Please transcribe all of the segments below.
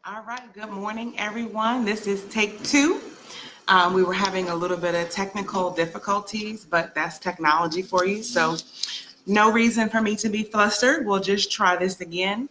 All right, good morning, everyone. This is take two. We were having a little bit of technical difficulties, but that's technology for you. So no reason for me to be flustered. We'll just try this again.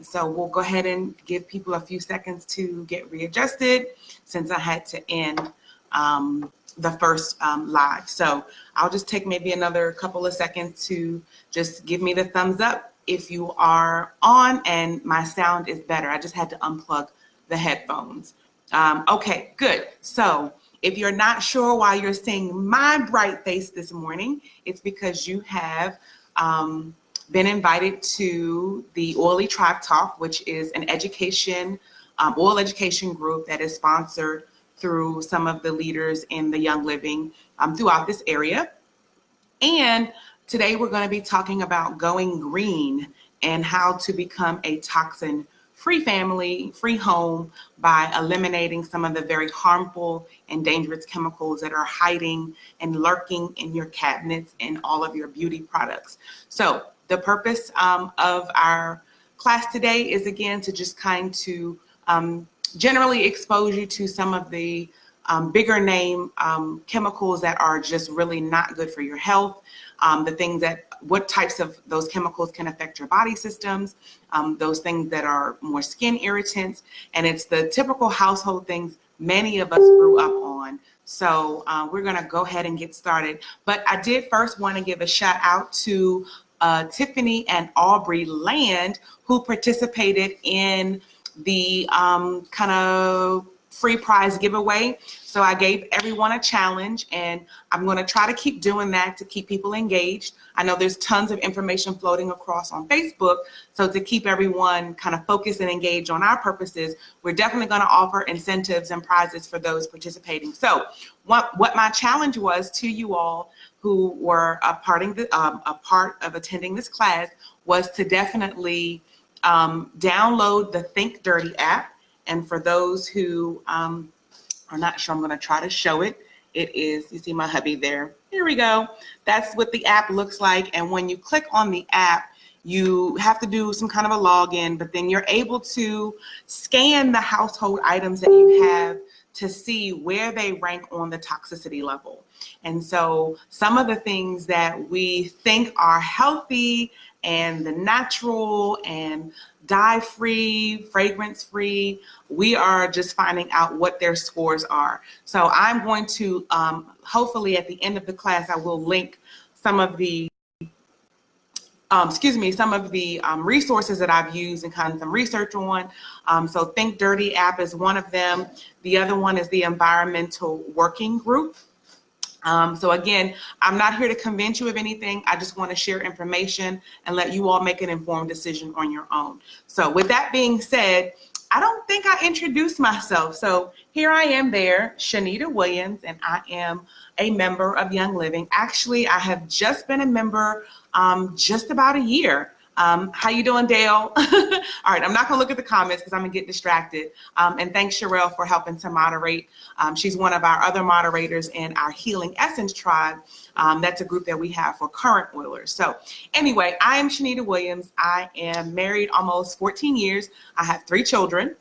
So we'll go ahead and give people a few seconds to get readjusted since I had to end the first live. So I'll just take maybe another couple of seconds to just give me the thumbs up if you are on and my sound is better. I just had to unplug the headphones. Okay, good. So if you're not sure why you're seeing my bright face this morning, it's because you have been invited to the Oily Tribe Talk, which is an education, oil education group that is sponsored through some of the leaders in the Young Living throughout this area. And today we're going to be talking about going green and how to become a toxin-free family, free home by eliminating some of the very harmful and dangerous chemicals that are hiding and lurking in your cabinets and all of your beauty products. So the purpose of our class today is, again, to just kind to generally expose you to some of the bigger name chemicals that are just really not good for your health, the things that, what types of those chemicals can affect your body systems, those things that are more skin irritants, and it's the typical household things many of us grew up on. So we're gonna go ahead and get started. But I did first wanna give a shout out to Tiffany and Aubrey Land, who participated in the kind of free prize giveaway. So I gave everyone a challenge, and I'm going to try to keep doing that to keep people engaged. I know there's tons of information floating across on Facebook. So to keep everyone kind of focused and engaged on our purposes, we're definitely going to offer incentives and prizes for those participating. So what my challenge was to you all who were a part of attending this class was to definitely download the Think Dirty app. And for those who are not sure, I'm going to try to show it. It is, you see my hubby there. Here we go. That's what the app looks like. And when you click on the app, you have to do some kind of a login, but then you're able to scan the household items that you have to see where they rank on the toxicity level. And so some of the things that we think are healthy and the natural and dye-free, fragrance-free, we are just finding out what their scores are. So I'm going to, hopefully at the end of the class, I will link some of the resources that I've used and kind of some research on. So Think Dirty app is one of them. The other one is the Environmental Working Group. So again, I'm not here to convince you of anything. I just want to share information and let you all make an informed decision on your own. So with that being said, I don't think I introduced myself. So here I am there, Shanita Williams, and I am a member of Young Living. Actually, I have just been a member just about a year. How you doing, Dale? All right, I'm not gonna look at the comments because I'm gonna get distracted. And thanks, Sherelle, for helping to moderate. She's one of our other moderators in our Healing Essence Tribe. That's a group that we have for current oilers. So anyway, I am Shanita Williams. I am married almost 14 years. I have 3 children,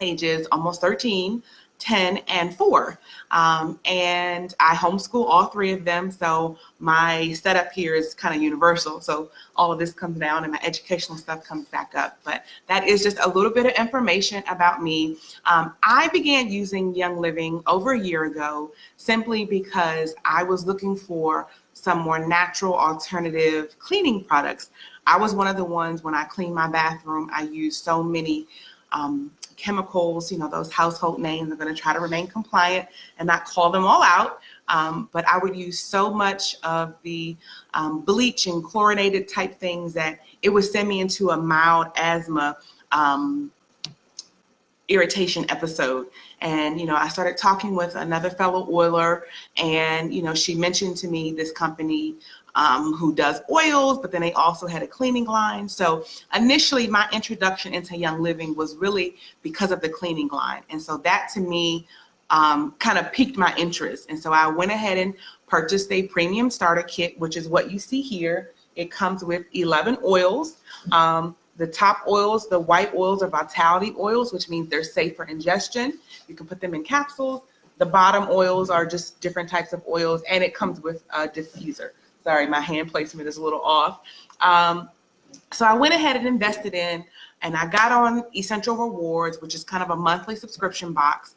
ages almost 13, 10, and 4. And I homeschool all 3 of them. So my setup here is kind of universal. So all of this comes down and my educational stuff comes back up. But that is just a little bit of information about me. I began using Young Living over a year ago simply because I was looking for some more natural alternative cleaning products. I was one of the ones when I clean my bathroom, I use so many chemicals, you know, those household names. I'm going to try to remain compliant and not call them all out. But I would use so much of the bleach and chlorinated type things that it would send me into a mild asthma irritation episode. And, you know, I started talking with another fellow oiler, and, you know, she mentioned to me this company who does oils, but then they also had a cleaning line. So initially my introduction into Young Living was really because of the cleaning line. And so that to me kind of piqued my interest. And so I went ahead and purchased a premium starter kit, which is what you see here. It comes with 11 oils. The top oils, the white oils, are vitality oils, which means they're safe for ingestion. You can put them in capsules. The bottom oils are just different types of oils, and it comes with a diffuser. Sorry, my hand placement is a little off. So I went ahead and invested in, and I got on Essential Rewards, which is kind of a monthly subscription box,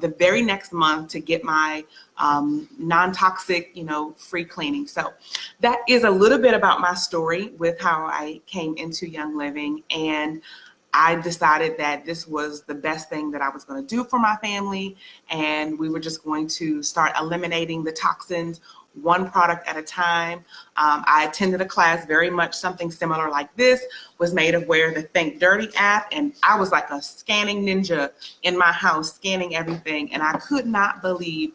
the very next month to get my non-toxic, free cleaning. So that is a little bit about my story with how I came into Young Living. And I decided that this was the best thing that I was going to do for my family. And we were just going to start eliminating the toxins one product at a time. I attended a class very much something similar like this, was made aware of the Think Dirty app, and I was like a scanning ninja in my house, scanning everything, and I could not believe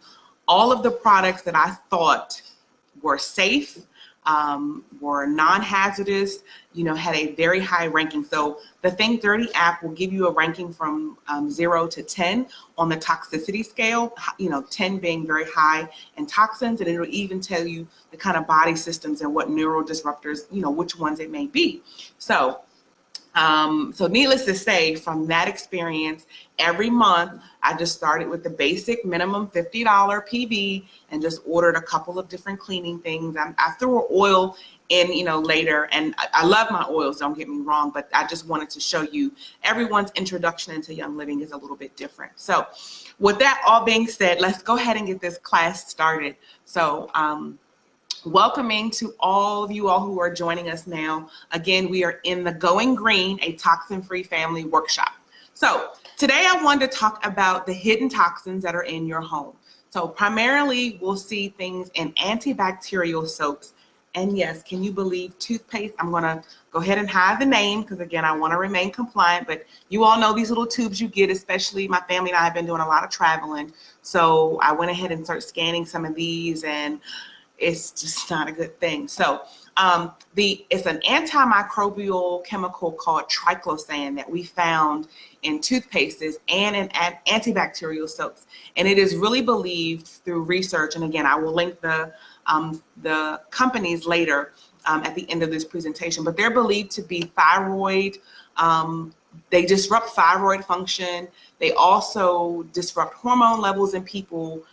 all of the products that I thought were safe, were non-hazardous, had a very high ranking. So the Think Dirty app will give you a ranking from 0 to 10 on the toxicity scale, 10 being very high in toxins, and it'll even tell you the kind of body systems and what neural disruptors, which ones it may be. So needless to say, from that experience, every month I just started with the basic minimum $50 PV and just ordered a couple of different cleaning things. I threw oil in, later, and I love my oils, don't get me wrong, but I just wanted to show you everyone's introduction into Young Living is a little bit different. So with that all being said, let's go ahead and get this class started. So welcoming to all of you all who are joining us now. Again, we are in the Going Green, a toxin-free family workshop. So today I wanted to talk about the hidden toxins that are in your home. So primarily we'll see things in antibacterial soaps. And yes, can you believe toothpaste? I'm going to go ahead and hide the name because, again, I want to remain compliant. But you all know these little tubes you get, especially my family and I have been doing a lot of traveling. So I went ahead and started scanning some of these, and it's just not a good thing. So it's an antimicrobial chemical called triclosan that we found in toothpastes and in antibacterial soaps. And it is really believed through research, and again, I will link the companies later at the end of this presentation, but they're believed to be thyroid. They disrupt thyroid function. They also disrupt hormone levels in people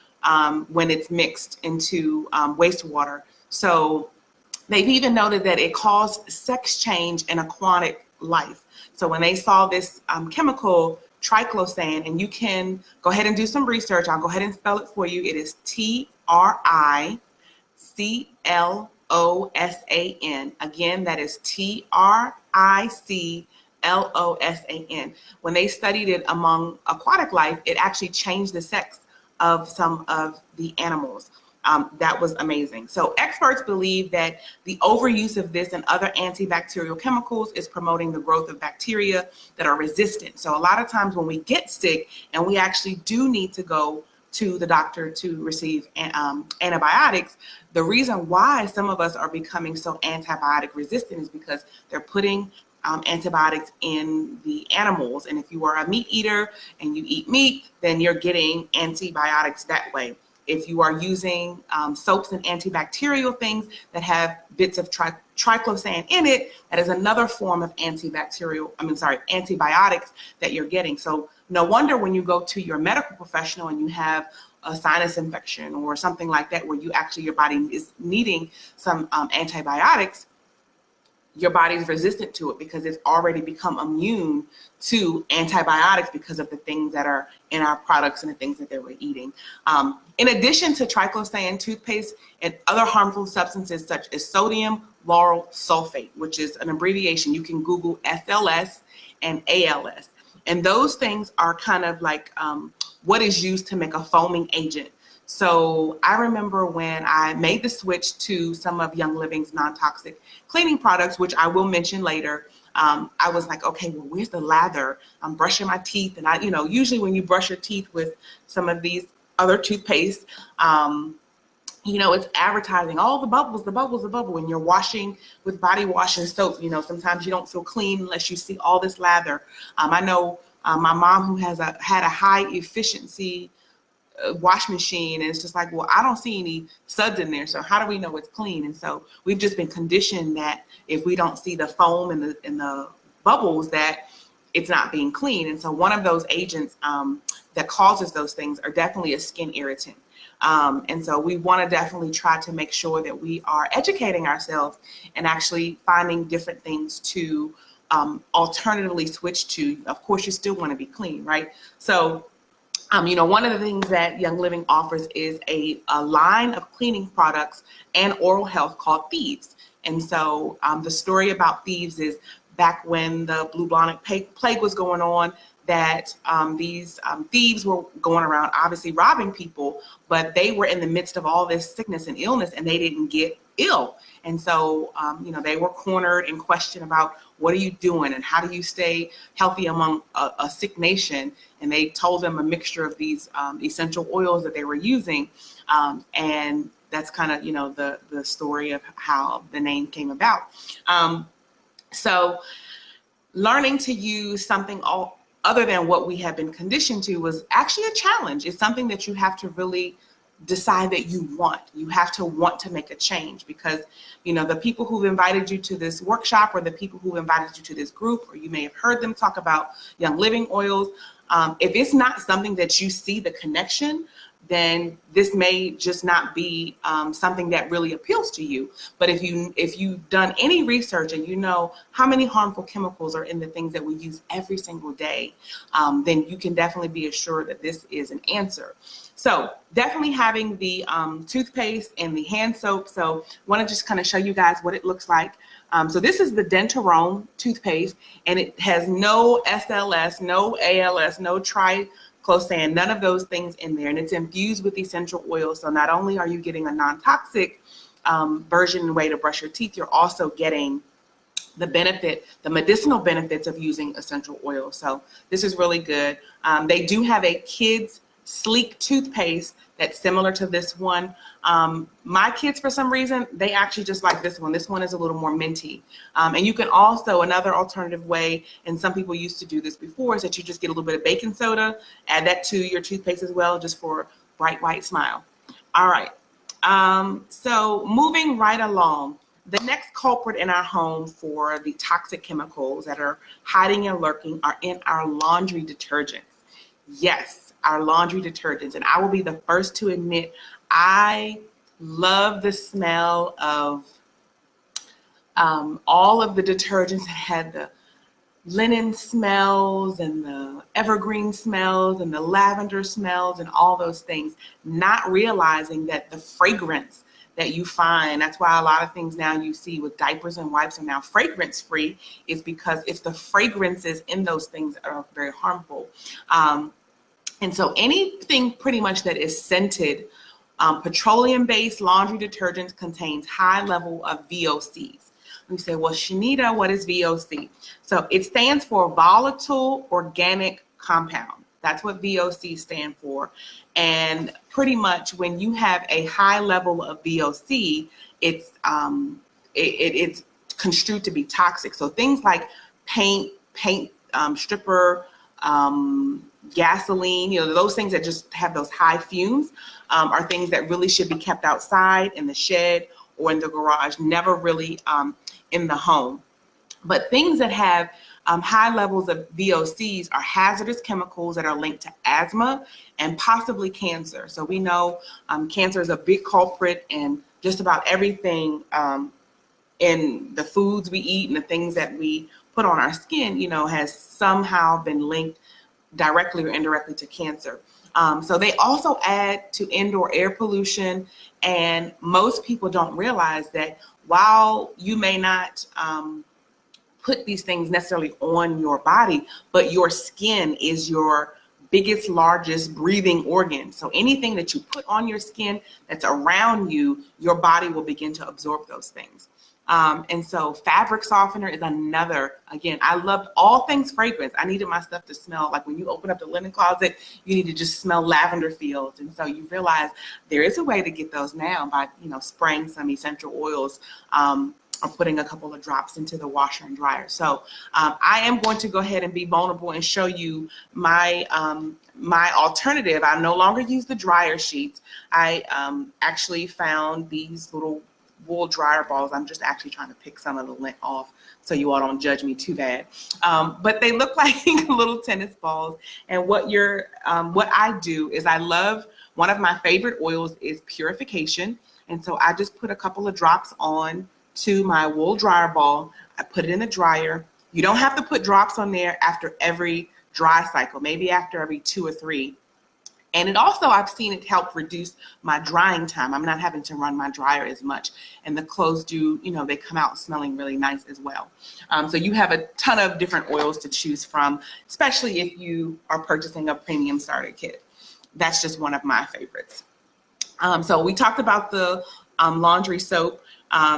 when it's mixed into wastewater. So they've even noted that it caused sex change in aquatic life. So when they saw this chemical triclosan, and you can go ahead and do some research, I'll go ahead and spell it for you. It is TRICLOSAN. Again, that is TRICLOSAN. When they studied it among aquatic life, it actually changed the sex of some of the animals. That was amazing. So experts believe that the overuse of this and other antibacterial chemicals is promoting the growth of bacteria that are resistant. So a lot of times when we get sick and we actually do need to go to the doctor to receive antibiotics, the reason why some of us are becoming so antibiotic resistant is because they're putting antibiotics in the animals. And if you are a meat eater and you eat meat, then you're getting antibiotics that way. If you are using soaps and antibacterial things that have bits of triclosan in it, that is another form of antibiotics that you're getting. So no wonder when you go to your medical professional and you have a sinus infection or something like that, where your body is needing some antibiotics, your body's resistant to it because it's already become immune to antibiotics because of the things that are in our products and the things that they were eating. In addition to triclosan, toothpaste, and other harmful substances such as sodium lauryl sulfate, which is an abbreviation. You can Google SLS and ALS. And those things are kind of like what is used to make a foaming agent. So I remember when I made the switch to some of Young Living's non-toxic cleaning products, which I will mention later, I was like, okay, well, where's the lather? I'm brushing my teeth. And usually when you brush your teeth with some of these other toothpaste, it's advertising all the bubbles, when you're washing with body wash and soap. Sometimes you don't feel clean unless you see all this lather. I know my mom, who had a high efficiency wash machine, and it's just like, well, I don't see any suds in there, so how do we know it's clean? And so we've just been conditioned that if we don't see the foam and the bubbles that it's not being clean. And so one of those agents that causes those things are definitely a skin irritant. And so we want to definitely try to make sure that we are educating ourselves and actually finding different things to alternatively switch to. Of course, you still want to be clean, right? So one of the things that Young Living offers is a line of cleaning products and oral health called Thieves. And so the story about Thieves is back when the bubonic plague was going on, that these thieves were going around obviously robbing people, but they were in the midst of all this sickness and illness and they didn't get ill. And so, they were cornered and questioned about what are you doing and how do you stay healthy among a sick nation? And they told them a mixture of these essential oils that they were using. And that's kind of, the story of how the name came about. So learning to use something other than what we have been conditioned to was actually a challenge. It's something that you have to really decide that you want. You have to want to make a change because, the people who've invited you to this workshop or the people who invited you to this group, or you may have heard them talk about Young Living oils. If it's not something that you see the connection, then this may just not be something that really appeals to you. But if you've done any research and you know how many harmful chemicals are in the things that we use every single day, then you can definitely be assured that this is an answer. So definitely having the toothpaste and the hand soap. So I want to just kind of show you guys what it looks like. So this is the Dentarome toothpaste, and it has no SLS, no ALS, no triclosan, none of those things in there. And it's infused with essential oils. So not only are you getting a non-toxic version and way to brush your teeth, you're also getting the medicinal benefits of using essential oils. So this is really good. They do have a kids sleek toothpaste that's similar to this one. My kids, for some reason, they actually just like this one. This one is a little more minty. And you can also, another alternative way, and some people used to do this before, is that you just get a little bit of baking soda, add that to your toothpaste as well, just for a bright white smile. All right. So moving right along, the next culprit in our home for the toxic chemicals that are hiding and lurking are in our laundry detergents. Yes, our laundry detergents. And I will be the first to admit, I love the smell of all of the detergents that had the linen smells and the evergreen smells and the lavender smells and all those things, not realizing that the fragrance that you find, that's why a lot of things now you see with diapers and wipes are now fragrance free, is because it's the fragrances in those things that are very harmful. And so anything pretty much that is scented, petroleum-based laundry detergents contains high level of VOCs. We say, well, Shanita, what is VOC? So it stands for volatile organic compound. That's what VOC stand for. And pretty much when you have a high level of VOC, it's construed to be toxic. So things like paint stripper, gasoline, those things that just have those high fumes are things that really should be kept outside in the shed or in the garage, never really in the home. But things that have high levels of VOCs are hazardous chemicals that are linked to asthma and possibly cancer. So we know cancer is a big culprit, and just about everything in the foods we eat and the things that we put on our skin, has somehow been linked directly or indirectly to cancer. So they also add to indoor air pollution, and most people don't realize that while you may not put these things necessarily on your body, but your skin is your biggest, largest breathing organ. So anything that you put on your skin that's around you, your body will begin to absorb those things. And so fabric softener is another. Again, I loved all things fragrance. I needed my stuff to smell like when you open up the linen closet, you need to just smell lavender fields. And so you realize there is a way to get those now by, spraying some essential oils or putting a couple of drops into the washer and dryer. So I am going to go ahead and be vulnerable and show you my my alternative. I no longer use the dryer sheets. I actually found these little wool dryer balls. I'm just actually trying to pick some of the lint off so you all don't judge me too bad. But they look like little tennis balls. And what I do is one of my favorite oils is purification. And so I just put a couple of drops on to my wool dryer ball. I put it in the dryer. You don't have to put drops on there after every dry cycle, maybe after every 2 or 3. And it also, I've seen it help reduce my drying time. I'm not having to run my dryer as much. And the clothes they come out smelling really nice as well. So you have a ton of different oils to choose from, especially if you are purchasing a premium starter kit. That's just one of my favorites. So we talked about the laundry soap.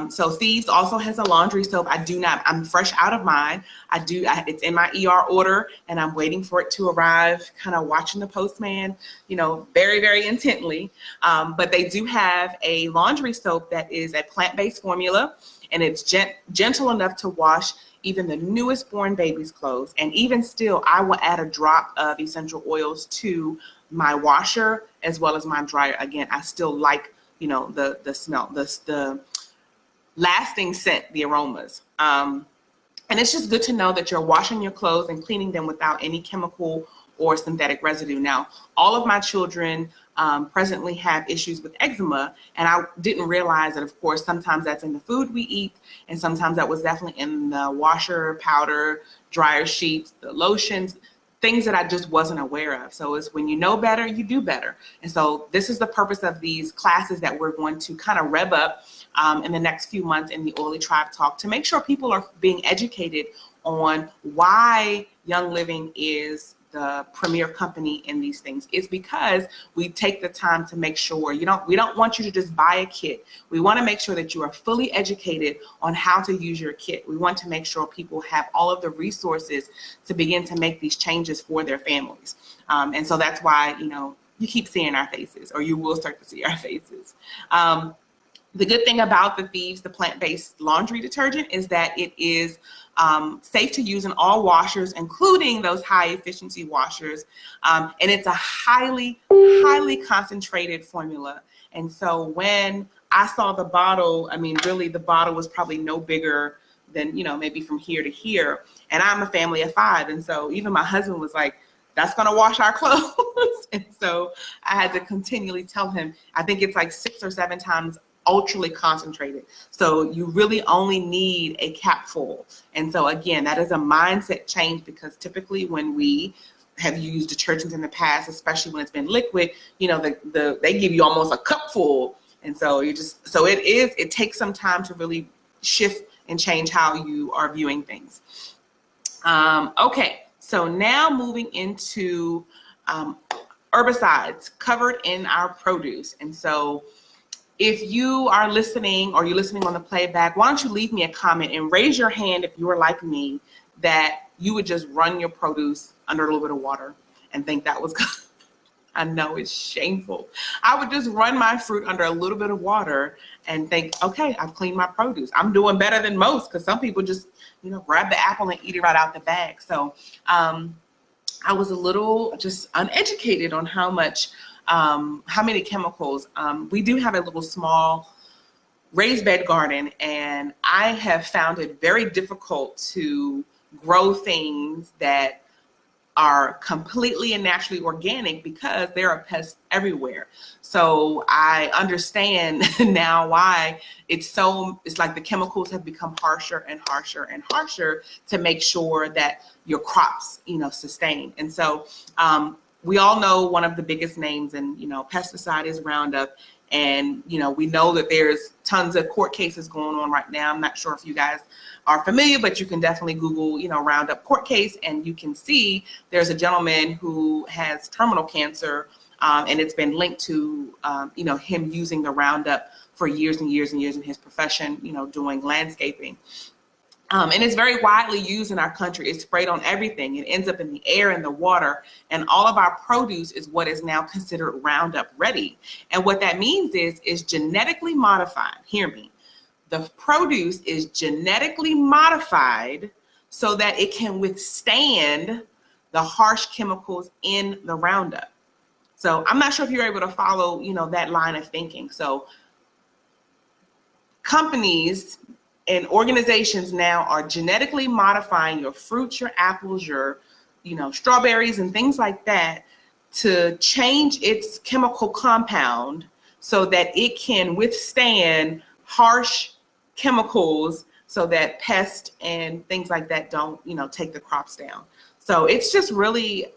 So Thieves also has a laundry soap. I'm fresh out of mine. It's in my ER order and I'm waiting for it to arrive, kind of watching the postman, very, very intently. But they do have a laundry soap that is a plant-based formula, and it's gentle enough to wash even the newest born baby's clothes. And even still, I will add a drop of essential oils to my washer as well as my dryer. Again, I still like, the smell, the lasting scent, the aromas. And it's just good to know that you're washing your clothes and cleaning them without any chemical or synthetic residue. Now, all of my children presently have issues with eczema, and I didn't realize that, of course, sometimes that's in the food we eat, and sometimes that was definitely in the washer, powder, dryer sheets, the lotions, things that I just wasn't aware of. So it's when you know better, you do better. And so this is the purpose of these classes that we're going to kind of rev up in the next few months in the Oily Tribe Talk, to make sure people are being educated on why Young Living is the premier company in these things. It's because we take the time to make sure we don't want you to just buy a kit. We want to make sure that you are fully educated on how to use your kit. We want to make sure people have all of the resources to begin to make these changes for their families. And so that's why, you keep seeing our faces, or you will start to see our faces. The good thing about the Thieves, the plant-based laundry detergent, is that it is safe to use in all washers, including those high-efficiency washers. And it's a highly, highly concentrated formula. And so when I saw the bottle, really the bottle was probably no bigger than, maybe from here to here. And I'm a family of 5. And so even my husband was like, that's going to wash our clothes. And so I had to continually tell him, I think it's like 6 or 7 times ultra concentrated. So you really only need a capful. And so again, that is a mindset change, because typically when we have used detergents in the past, especially when it's been liquid, they give you almost a cupful. And so it takes some time to really shift and change how you are viewing things. Okay, so now moving into herbicides covered in our produce. And so if you are listening, or you're listening on the playback, why don't you leave me a comment and raise your hand if you are like me, that you would just run your produce under a little bit of water and think that was good. I know it's shameful. I would just run my fruit under a little bit of water and think, okay, I've cleaned my produce. I'm doing better than most, because some people just, grab the apple and eat it right out the bag. So I was a little just uneducated on how many chemicals. We do have a little small raised bed garden, and I have found it very difficult to grow things that are completely and naturally organic, because there are pests everywhere. So I understand now why it's like the chemicals have become harsher and harsher and harsher to make sure that your crops, sustain. And so we all know one of the biggest names in, pesticide is Roundup. And, we know that there's tons of court cases going on right now. I'm not sure if you guys are familiar, but you can definitely Google, Roundup court case, and you can see there's a gentleman who has terminal cancer, and it's been linked to, him using the Roundup for years and years and years in his profession, doing landscaping. And it's very widely used in our country. It's sprayed on everything. It ends up in the air and the water. And all of our produce is what is now considered Roundup ready. And what that means is genetically modified. Hear me. The produce is genetically modified so that it can withstand the harsh chemicals in the Roundup. So I'm not sure if you're able to follow, that line of thinking. So companies and organizations now are genetically modifying your fruits, your apples, your, strawberries and things like that to change its chemical compound so that it can withstand harsh chemicals so that pests and things like that don't, take the crops down. So it's just really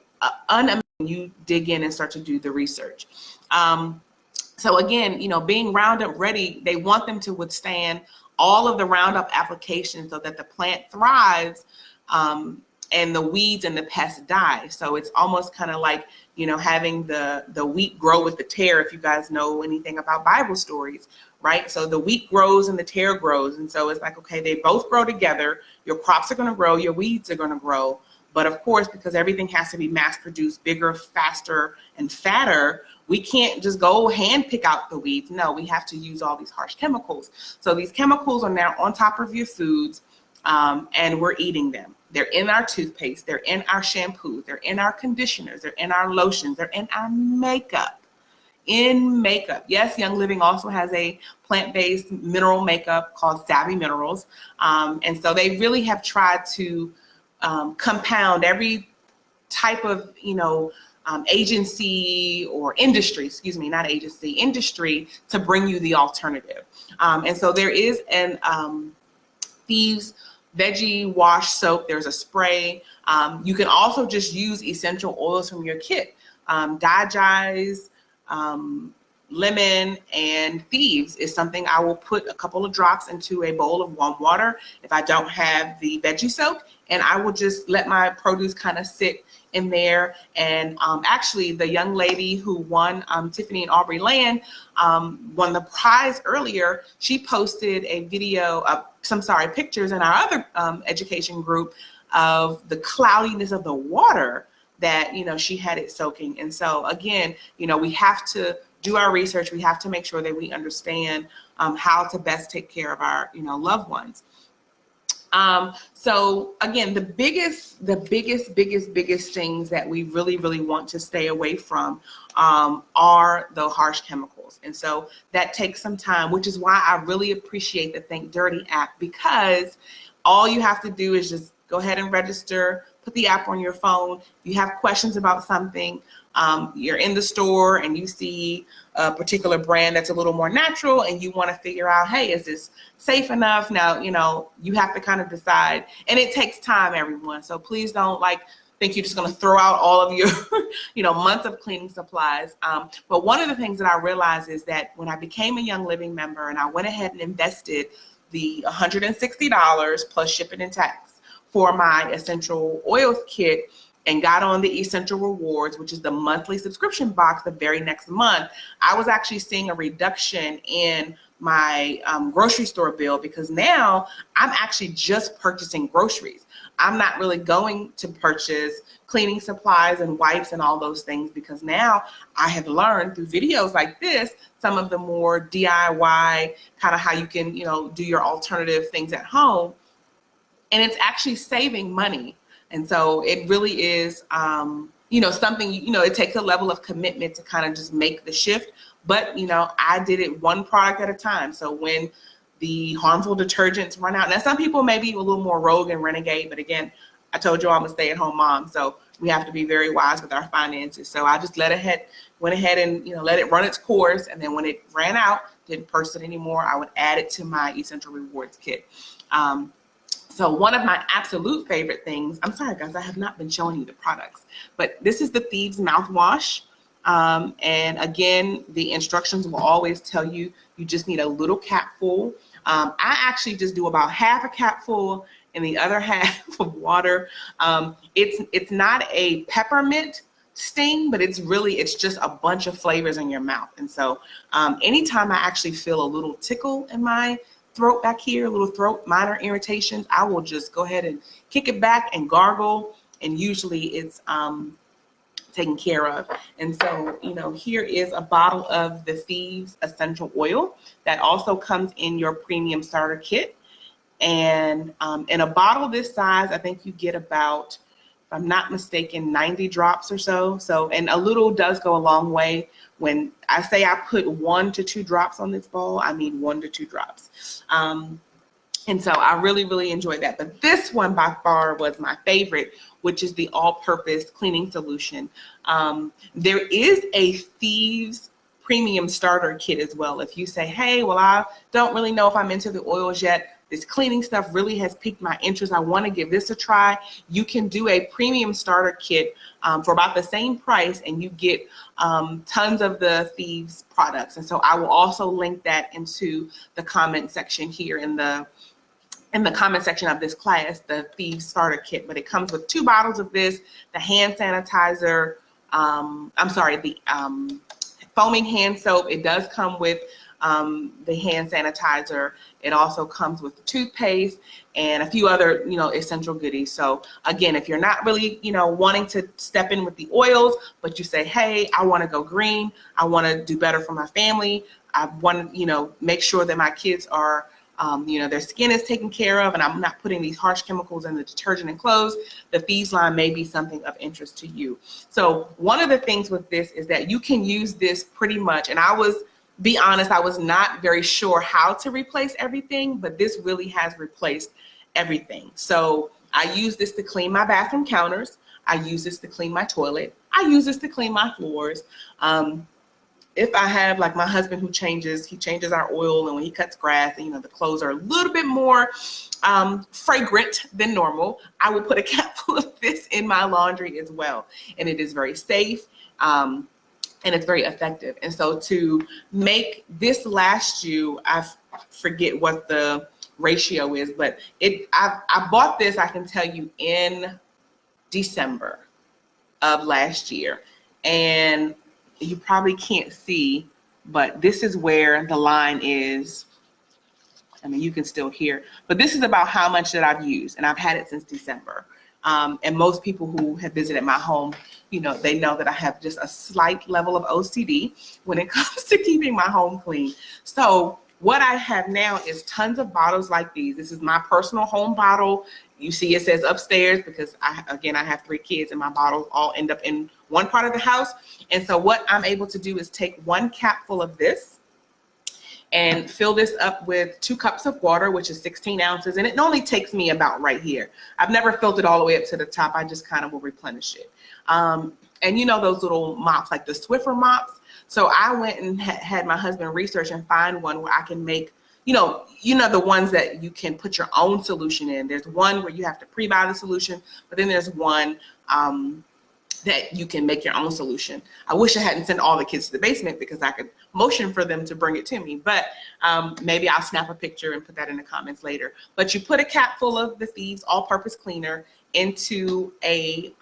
unamazing when you dig in and start to do the research. So again, being Roundup ready, they want them to withstand all of the Roundup applications so that the plant thrives, and the weeds and the pests die. So it's almost kind of like, having the wheat grow with the tare, if you guys know anything about Bible stories, right? So the wheat grows and the tare grows. And so it's like, okay, they both grow together. Your crops are going to grow, your weeds are going to grow. But of course, because everything has to be mass produced, bigger, faster, and fatter, we can't just go hand pick out the weeds. No, we have to use all these harsh chemicals. So these chemicals are now on top of your foods, and we're eating them. They're in our toothpaste, they're in our shampoo, they're in our conditioners, they're in our lotions, they're in our makeup. In makeup. Yes, Young Living also has a plant-based mineral makeup called Savvy Minerals. And so they really have tried to compound every type of, agency or industry, industry to bring you the alternative. And so there is an Thieves veggie wash soap. There's a spray. You can also just use essential oils from your kit. Digize, lemon, and Thieves is something I will put a couple of drops into a bowl of warm water if I don't have the veggie soap, and I will just let my produce kind of sit in there. And actually the young lady who won, Tiffany and Aubrey Land, won the prize earlier. She posted a video of pictures in our other education group of the cloudiness of the water that, she had it soaking. And so again, we have to do our research. We have to make sure that we understand how to best take care of our, loved ones. So again, the biggest things that we really, really want to stay away from are the harsh chemicals. And so that takes some time, which is why I really appreciate the Think Dirty app, because all you have to do is just go ahead and register, put the app on your phone. If you have questions about something, you're in the store and you see a particular brand that's a little more natural and you want to figure out, hey, is this safe enough? Now, you have to kind of decide, and it takes time, everyone. So please don't think you're just going to throw out all of your, months of cleaning supplies. But one of the things that I realized is that when I became a Young Living member and I went ahead and invested the $160 plus shipping and tax for my essential oils kit, and got on the Essential Rewards, which is the monthly subscription box the very next month, I was actually seeing a reduction in my grocery store bill, because now I'm actually just purchasing groceries. I'm not really going to purchase cleaning supplies and wipes and all those things, because now I have learned through videos like this some of the more DIY kind of how you can, do your alternative things at home. And it's actually saving money. And so it really is, something, it takes a level of commitment to kind of just make the shift. But, I did it one product at a time. So when the harmful detergents run out, now some people may be a little more rogue and renegade, but again, I told you I'm a stay-at-home mom, so we have to be very wise with our finances. So I just went ahead and, let it run its course. And then when it ran out, didn't purchase it anymore, I would add it to my Essential Rewards kit. So one of my absolute favorite things, I'm sorry guys, I have not been showing you the products, but this is the Thieves mouthwash. And again, the instructions will always tell you, you just need a little capful. I actually just do about half a capful and the other half of water. It's not a peppermint sting, but it's just a bunch of flavors in your mouth. And so anytime I actually feel a little tickle in my throat back here, a little throat, minor irritations, I will just go ahead and kick it back and gargle. And usually it's taken care of. And so, here is a bottle of the Thieves essential oil that also comes in your premium starter kit. And in a bottle this size, I think you get about, if I'm not mistaken, 90 drops or so. So, and a little does go a long way. When I say I put 1 to 2 drops on this bowl, I mean 1 to 2 drops. And so I really, really enjoyed that. But this one by far was my favorite, which is the all-purpose cleaning solution. There is a Thieves Premium Starter Kit as well. If you say, hey, well, I don't really know if I'm into the oils yet. This cleaning stuff really has piqued my interest. I want to give this a try. You can do a premium starter kit for about the same price, and you get tons of the Thieves products. And so I will also link that into the comment section here in the comment section of this class, the Thieves Starter Kit. But it comes with 2 bottles of this, the hand sanitizer, the foaming hand soap. It does come with the hand sanitizer. It also comes with the toothpaste and a few other, essential goodies. So again, if you're not really, wanting to step in with the oils, but you say, hey, I want to go green. I want to do better for my family. I want to, make sure that my kids are, their skin is taken care of, and I'm not putting these harsh chemicals in the detergent and clothes. The Thieves line may be something of interest to you. So one of the things with this is that you can use this pretty much, and be honest, I was not very sure how to replace everything, but this really has replaced everything. So I use this to clean my bathroom counters. I use this to clean my toilet. I use this to clean my floors. If I have, like my husband who changes our oil, and when he cuts grass, and the clothes are a little bit more fragrant than normal, I will put a capful of this in my laundry as well. And it is very safe. And it's very effective. And so to make this last you, I forget what the ratio is, but I bought this, I can tell you, in December of last year. And you probably can't see, but this is where the line is. I mean, you can still hear, but this is about how much that I've used, and I've had it since December. And most people who have visited my home, they know that I have just a slight level of OCD when it comes to keeping my home clean. So what I have now is tons of bottles like these. This is my personal home bottle. You see it says upstairs because I have 3 kids, and my bottles all end up in one part of the house. And so what I'm able to do is take 1 capful of this and fill this up with 2 cups of water, which is 16 ounces. And it only takes me about right here. I've never filled it all the way up to the top. I just kind of will replenish it. And those little mops, like the Swiffer mops. So I went and had my husband research and find one where I can make, the ones that you can put your own solution in. There's one where you have to pre-buy the solution, but then there's one that you can make your own solution. I wish I hadn't sent all the kids to the basement because I could motion for them to bring it to me, but maybe I'll snap a picture and put that in the comments later. But you put a cap full of the Thieves all-purpose cleaner into a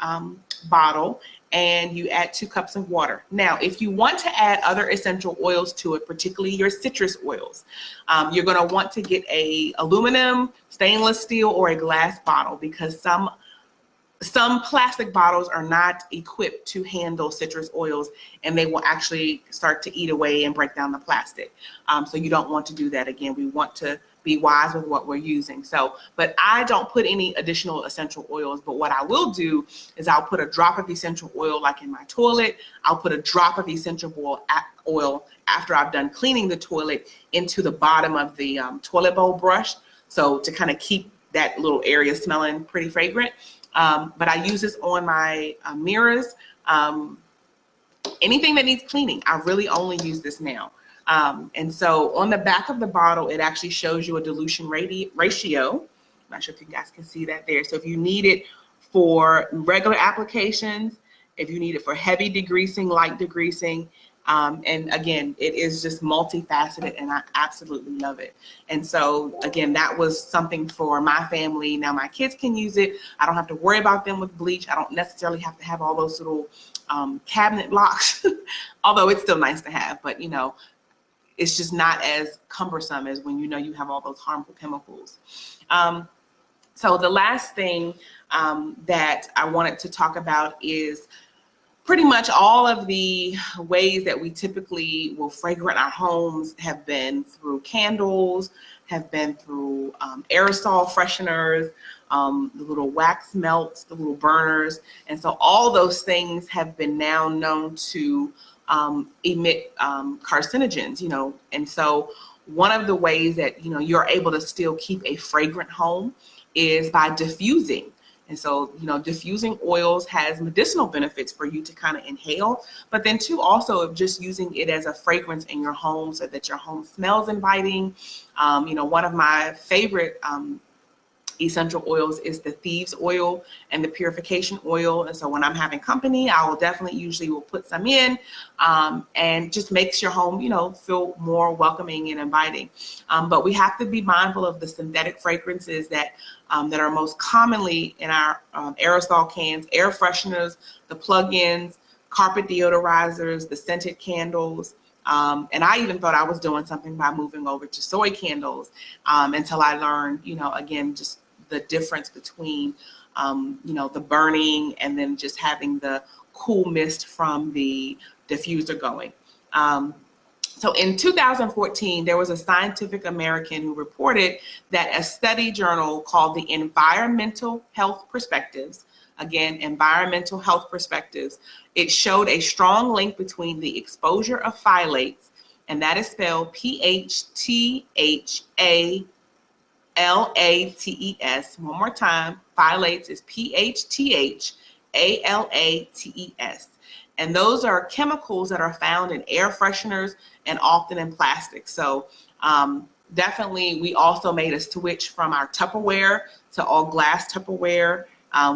bottle, and you add 2 cups of water. Now, if you want to add other essential oils to it, particularly your citrus oils, you're gonna want to get a aluminum, stainless steel, or a glass bottle, because some plastic bottles are not equipped to handle citrus oils, and they will actually start to eat away and break down the plastic. So you don't want to do that. Again, we want to be wise with what we're using. So, but I don't put any additional essential oils, but what I will do is I'll put a drop of essential oil like in my toilet. I'll put a drop of essential oil after I've done cleaning the toilet into the bottom of the toilet bowl brush. So to kind of keep that little area smelling pretty fragrant. But I use this on my mirrors. Anything that needs cleaning, I really only use this now. And so on the back of the bottle, it actually shows you a dilution ratio. I'm not sure if you guys can see that there. So if you need it for regular applications, if you need it for heavy degreasing, light degreasing, and again, it is just multifaceted, and I absolutely love it. And so again, that was something for my family. Now my kids can use it. I don't have to worry about them with bleach. I don't necessarily have to have all those little cabinet locks, although it's still nice to have, but it's just not as cumbersome as when you have all those harmful chemicals. So the last thing that I wanted to talk about is pretty much all of the ways that we typically will fragrant our homes have been through candles, have been through aerosol fresheners, the little wax melts, the little burners. And so all those things have been now known to emit carcinogens, and so one of the ways that, you're able to still keep a fragrant home is by diffusing. And so, diffusing oils has medicinal benefits for you to kind of inhale, but then too, also of just using it as a fragrance in your home so that your home smells inviting. One of my favorite essential oils is the Thieves oil and the purification oil. And so when I'm having company, I will definitely usually will put some in, and just makes your home, feel more welcoming and inviting. But we have to be mindful of the synthetic fragrances that are most commonly in our aerosol cans, air fresheners, the plug-ins, carpet deodorizers, the scented candles. And I even thought I was doing something by moving over to soy candles, until I learned, again, just the difference between, the burning and then just having the cool mist from the diffuser going. So in 2014, there was a Scientific American who reported that a study journal called the Environmental Health Perspectives, again, Environmental Health Perspectives, it showed a strong link between the exposure of phthalates, and that is spelled PHTHALATES. One more time, phthalates is PHTHALATES. And those are chemicals that are found in air fresheners and often in plastic. So definitely, we also made a switch from our Tupperware to all glass Tupperware.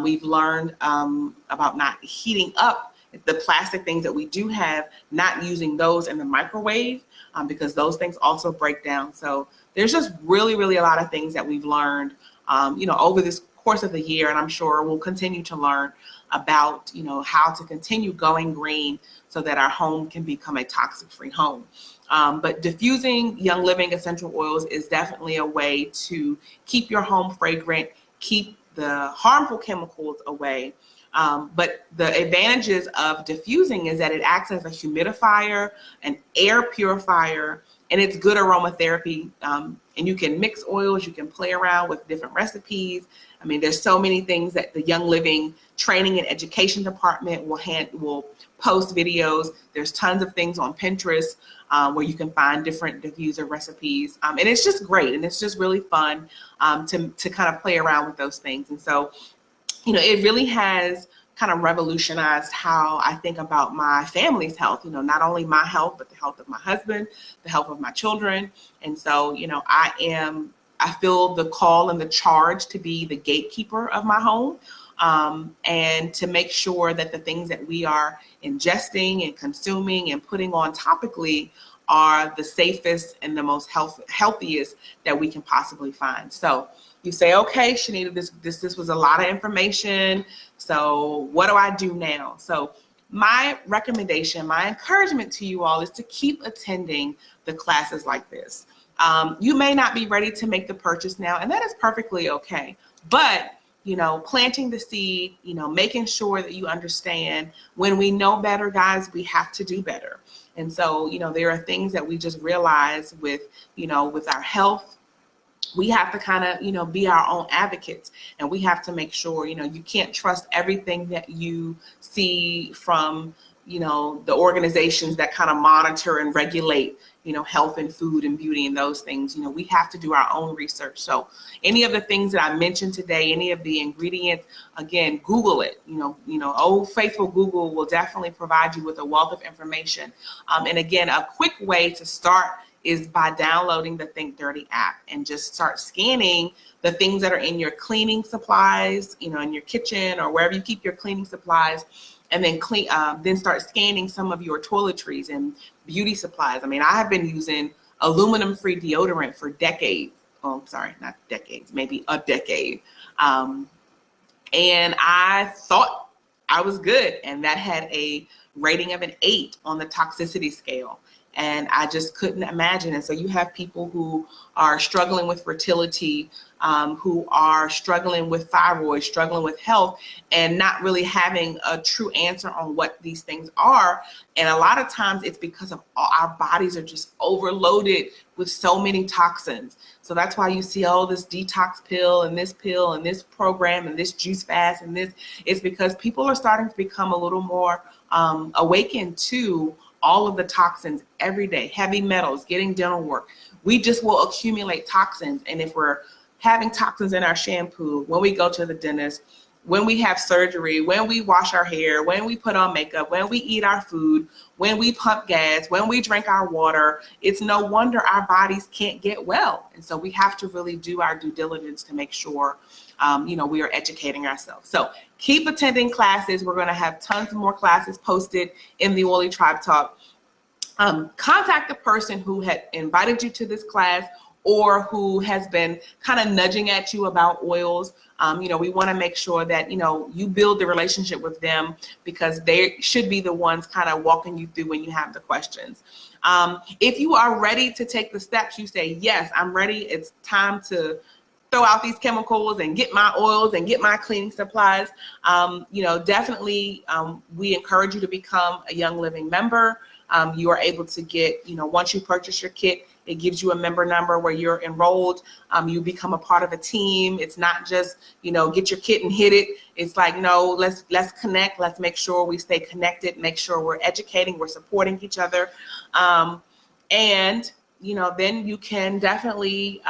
We've learned about not heating up the plastic things that we do have, not using those in the microwave, because those things also break down. So there's just really, really a lot of things that we've learned, over this course of the year, and I'm sure we'll continue to learn about, how to continue going green so that our home can become a toxic-free home. But diffusing Young Living essential oils is definitely a way to keep your home fragrant, keep the harmful chemicals away. But the advantages of diffusing is that it acts as a humidifier, an air purifier, and it's good aromatherapy. And you can mix oils, you can play around with different recipes. I mean, there's so many things that the Young Living Training and Education Department will post videos. There's tons of things on Pinterest where you can find different diffuser recipes. And it's just great. And it's just really fun to kind of play around with those things. And so, it really has kind of revolutionized how I think about my family's health, not only my health, but the health of my husband, the health of my children. And so, I feel the call and the charge to be the gatekeeper of my home, and to make sure that the things that we are ingesting and consuming and putting on topically are the safest and the most healthiest that we can possibly find. So you say, okay, Shanita, this was a lot of information. So what do I do now? So my recommendation, my encouragement to you all is to keep attending the classes like this. You may not be ready to make the purchase now, and that is perfectly okay. But, planting the seed, making sure that you understand when we know better, guys, we have to do better. And so, there are things that we just realize with our health. We have to kind of, be our own advocates, and we have to make sure, you can't trust everything that you see from, the organizations that kind of monitor and regulate, health and food and beauty and those things. We have to do our own research. So any of the things that I mentioned today, any of the ingredients, again, Google it. Old faithful Google will definitely provide you with a wealth of information. And again, a quick way to start is by downloading the Think Dirty app and just start scanning the things that are in your cleaning supplies, in your kitchen or wherever you keep your cleaning supplies, and then then start scanning some of your toiletries and beauty supplies. I mean, I have been using aluminum-free deodorant for decades. Oh, sorry, not decades, maybe a decade. And I thought I was good, and that had a rating of an 8 on the toxicity scale. And I just couldn't imagine. And so you have people who are struggling with fertility, who are struggling with thyroid, struggling with health, and not really having a true answer on what these things are. And a lot of times it's because of our bodies are just overloaded with so many toxins. So that's why you see all this detox pill and this program and this juice fast and this. It's because people are starting to become a little more awakened to all of the toxins every day, heavy metals, getting dental work. We just will accumulate toxins. And if we're having toxins in our shampoo, when we go to the dentist, when we have surgery, when we wash our hair, when we put on makeup, when we eat our food, when we pump gas, when we drink our water, it's no wonder our bodies can't get well. And so we have to really do our due diligence to make sure we are educating ourselves. So keep attending classes. We're going to have tons more classes posted in the Oily Tribe Talk. Contact the person who had invited you to this class or who has been kind of nudging at you about oils. We want to make sure that, you build the relationship with them, because they should be the ones kind of walking you through when you have the questions. If you are ready to take the steps, you say, yes, I'm ready. It's time to throw out these chemicals and get my oils and get my cleaning supplies. Definitely we encourage you to become a Young Living member. You are able to get, once you purchase your kit, it gives you a member number where you're enrolled. You become a part of a team. It's not just, get your kit and hit it. It's like, no, let's connect. Let's make sure we stay connected, make sure we're educating, we're supporting each other. Then you can definitely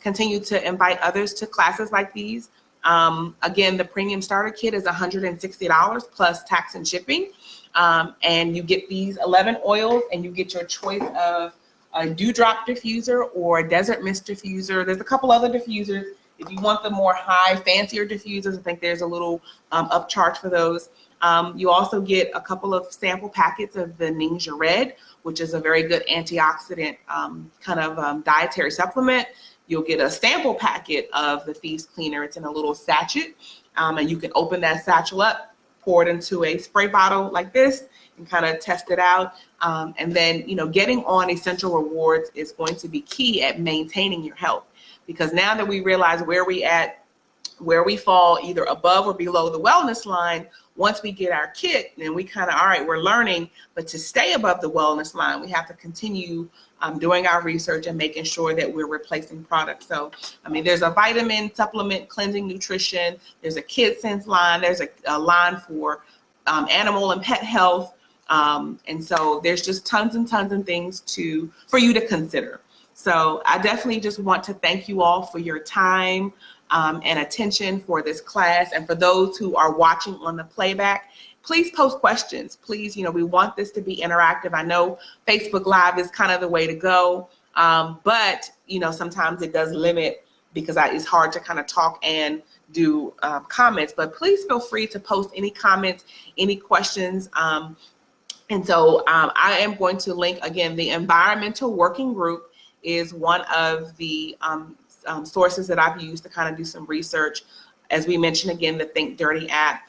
continue to invite others to classes like these. Again, the Premium Starter Kit is $160 plus tax and shipping. And you get these 11 oils, and you get your choice of a dewdrop diffuser or a desert mist diffuser. There's a couple other diffusers. If you want the more high, fancier diffusers, I think there's a little upcharge for those. You also get a couple of sample packets of the Ninja Red, which is a very good antioxidant dietary supplement. You'll get a sample packet of the Thieves Cleaner. It's in a little sachet, and you can open that satchel up, pour it into a spray bottle like this, and kind of test it out. And then, getting on Essential Rewards is going to be key at maintaining your health, because now that we realize where we fall either above or below the wellness line, once we get our kit, then we kind of, all right, we're learning, but to stay above the wellness line, we have to continue doing our research and making sure that we're replacing products. So, there's a vitamin, supplement, cleansing, nutrition. There's a Kid Sense line. There's a line for animal and pet health. And so there's just tons and tons of things for you to consider. So I definitely just want to thank you all for your time and attention for this class. And for those who are watching on the playback, please post questions. Please, we want this to be interactive. I know Facebook Live is kind of the way to go, but, sometimes it does limit, because it's hard to kind of talk and do comments. But please feel free to post any comments, any questions. And so I am going to link, again, the Environmental Working Group is one of the sources that I've used to kind of do some research. As we mentioned, again, the Think Dirty app.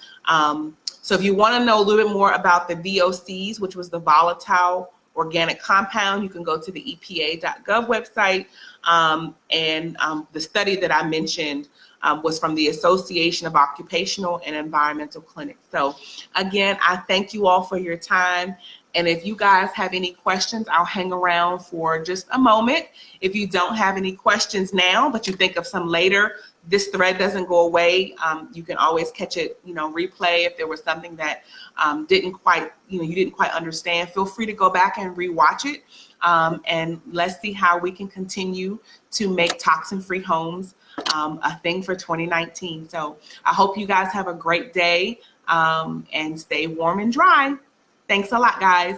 So if you want to know a little bit more about the VOCs, which was the volatile organic compound, you can go to the EPA.gov website. And the study that I mentioned was from the Association of Occupational and Environmental Clinics. So again, I thank you all for your time. And if you guys have any questions, I'll hang around for just a moment. If you don't have any questions now, but you think of some later, this thread doesn't go away. You can always catch it, replay if there was something that you didn't quite understand. Feel free to go back and rewatch it. And let's see how we can continue to make toxin-free homes a thing for 2019. So I hope you guys have a great day and stay warm and dry. Thanks a lot, guys.